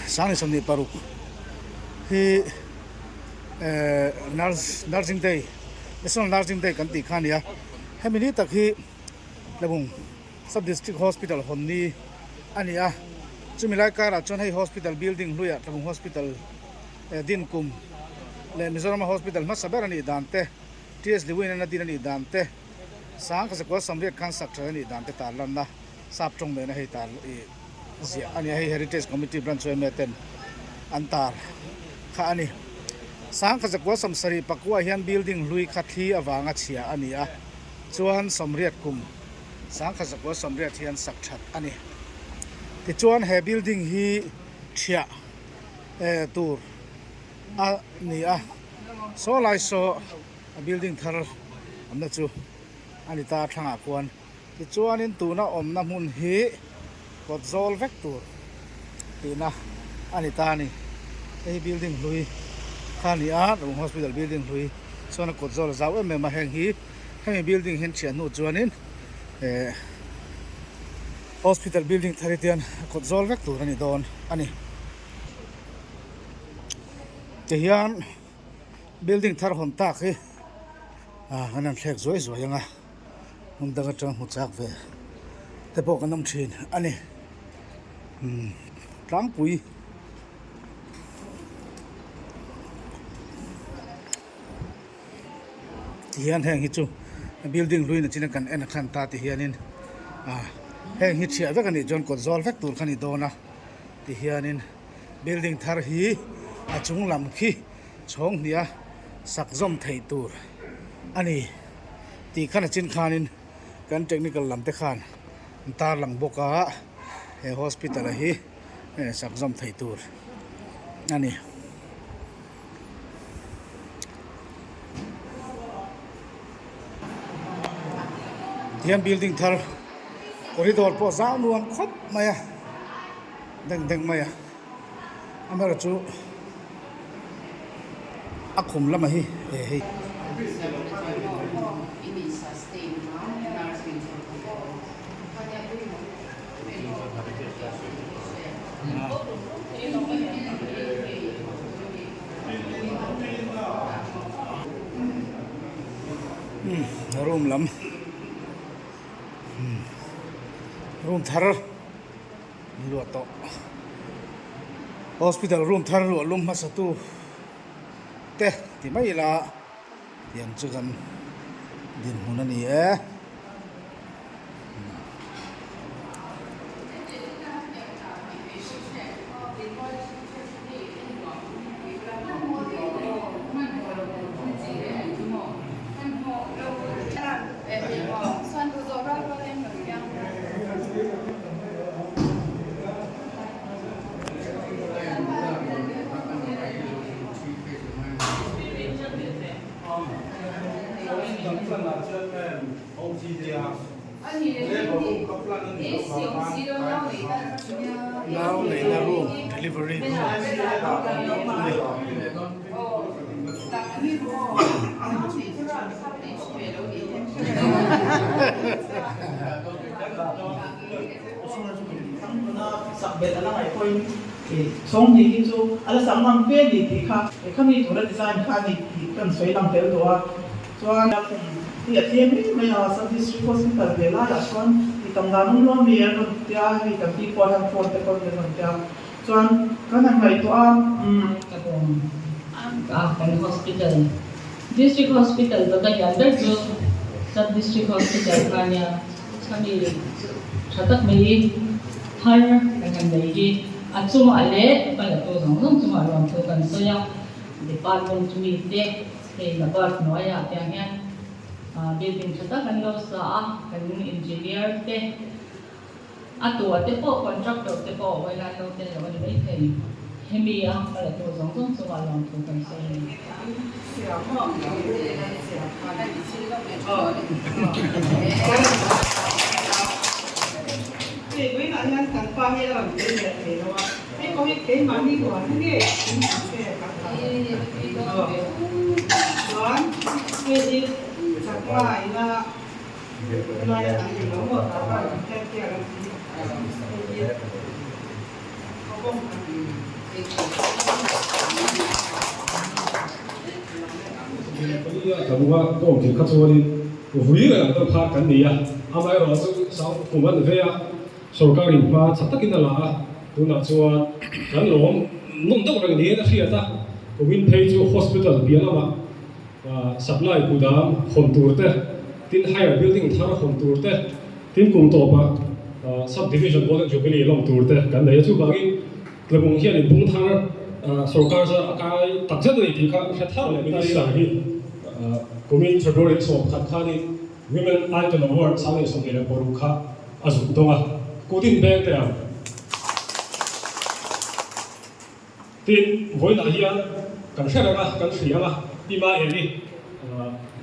sáng sớm đi paruk hi nursing day national nursing day kan ti khania hemini tak hi labung sub district hospital honni ania chumilai kara chon hei hospital building luya labung hospital din kum le Mizoram hospital ma saber ani dante ts liwin na din ani dante sang ka ko samriat khan structure ani dante talan na sap tong me na hei tal zia ani hei heritage committee branch meten antar kha ani sang ka ko samsari pakwa hian building lui khathi awanga chhia ani a chuan samriat kum sang ka ko samriat hian sakthat ani ti chuan he building hi thia tur a ni a so lai so building thar amna chu ani ta thanga kwan ti chuan in tuna omna mun hi kot zol vek tur tina ani ta ni ei building lui khani a ro hospital building lui sona kot zol zaw em ma heng hi hemi building hen chian nu chuanin hospital building tharitian kot zol vek tur ani don ani te hian building thar hon ta khi anan thlek zoi zoi anga mun danga tang hu chak ve te pok anam thin ani tlang pui hian heng hi chu building lui na china kan en khan ta ti hianin heng hi chia vek ani jon kot zol vek tur khani dona ti hianin building thar hi achung lam khi chhong nia sakzom thei tur ani ti khana chin khanin kan technical lam te khan tar lang boka he hospital hi sakzom thei tur ani hian building thar corridor po zau nuam khop maya deng maya amara chu akhum lama hi hei room lam room thar lu to hospital room thar lu lum ma satu te ti mai la yang chu kan din hunani now lấy là room delivery room sắp biệt là ngày coi xong thì cái chỗ là sáng năm về thì khác cái khác thì chỗ là design khác thì cần xoay làm theo đó cho nên thì ở thêm mấy là sub district hospital về là con thì tầm đó nó luôn về rồi thì thì tầm khi qua hàng phone thì con được rồi cho nên cái này phải cái hospital district hospital đó cái under jo sub district hospital kanya kami chatak mai har kan dai gi achuma ale pala to zong chuma ron to kan so ya department chumi te he labar noya tyang yan building chatak kan lo sa kan engineer te atua te po contractor te po wala lo te lo ni bai thei hemi pala to zong chuma ron to kan so thì với nạn nhân thằng qua hay là cái gì thì nó cái có cái mà đi của cái gì đó cái gì chẳng phải là là anh nó một cái cái Kamu ko ki khachuani hui ga ta pha kan ni ya amai ro chu sau kuman ve ya sarkari pa chatakin la tu na chuan kan lom nun dok rang ni na ria ta win phei chu hospital bialama supply kudam khom turte tin higher building thar khom turte tin kum to pa subdivision board jubilee lom turte kan nei chu bangin tlebung hian in bung thar sarkar sa akai takjat ni ti kha thar le ni sa hi Kumin February so khakhani Women Icon Award sale songile porukha azu tonga kudin bank te am tin voina hian kan hleranga kan hrianga ima eli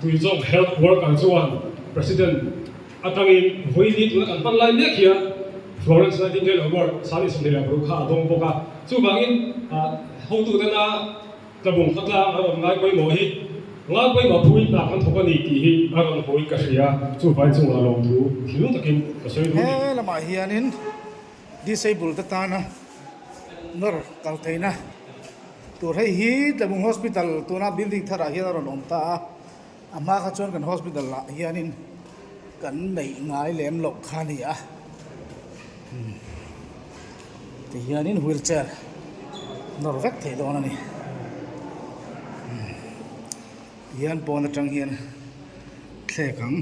tuizong health worker chuan president atangin voini tu kan pan lai mek hian Florence Nightingale Award sale songile porukha adong boka chu bangin hotu dana tabung khakla arom ngai koi mo hi ngai koi ma phui na kan thokani ti hi aron hoi ka hria chu vai chung la long thu thilung takin ka soi du he lama hianin disabled ta tana nor kalteina tur hei hi tlabung hospital tuna building thara hian ron om ta ama kha chon kan hospital la hianin kan nei ngai lem lok khani a ti hianin wheelchair nor vek thei don ani hian pon atang hian thlekang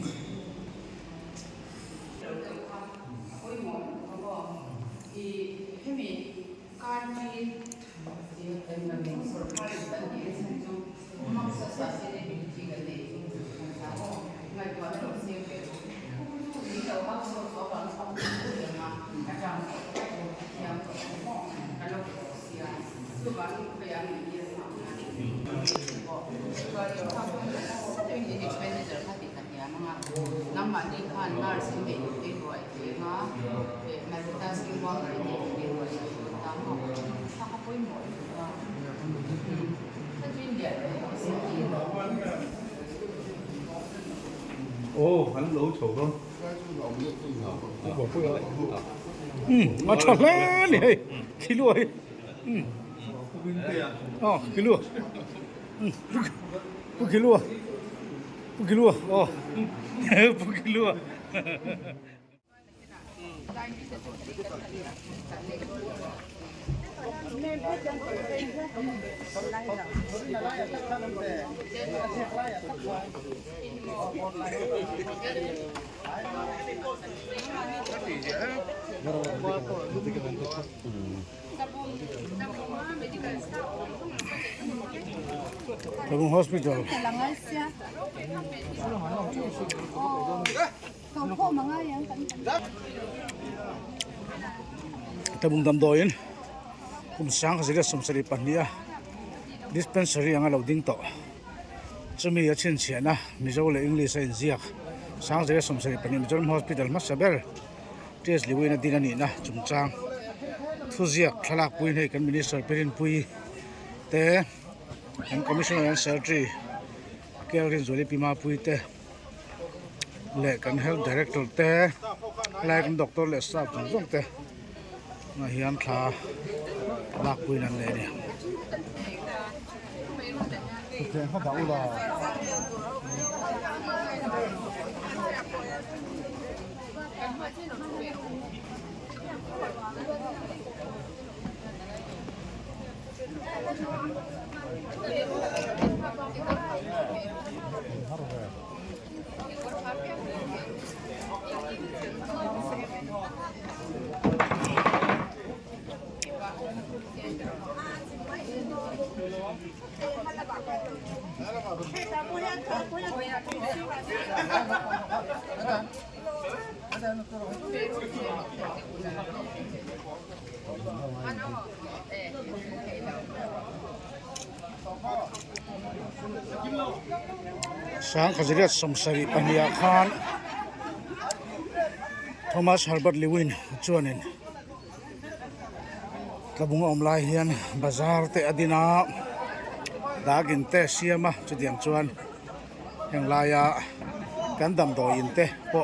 Ồ, hắn đấu chủ không? mà chọn lên đi khi lùa khi lùa khi lùa khi lùa khi lùa Tlabung hospital Tlabung damdoin sang khazira somsari pahnia dispensary anga loading to chumi a chin chiana mizo le english in ziak sang khazira somsari pahnia mizo hospital masaber test liwina dinani na chungchang thuziak thalak pui nei kan minister perin pui te and commissioner and secretary kelvin zoli pima pui te le kan health director te le kan doctor le staff jong te na hian tha lak pui nan le ni te ha da ula sang khazira somsari pania khan Thomas Herbert Lewin chuanin tlabunga omlai hian bazar te adina dagin te siama chudiam chuan henglaya kan dam do in te po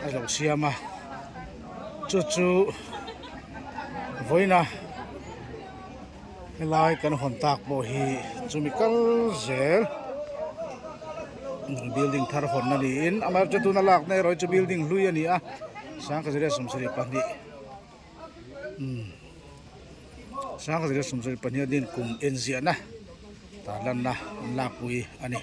alo siama chu voi na lai kan hon tak bo hi chumikal zel building thar hon na ni in amar chu na lak nei roi chu building hlui ani a sang ka jere sum sri pani sang ka jere sum sri pani din kum enzia na ta lan na lakui ani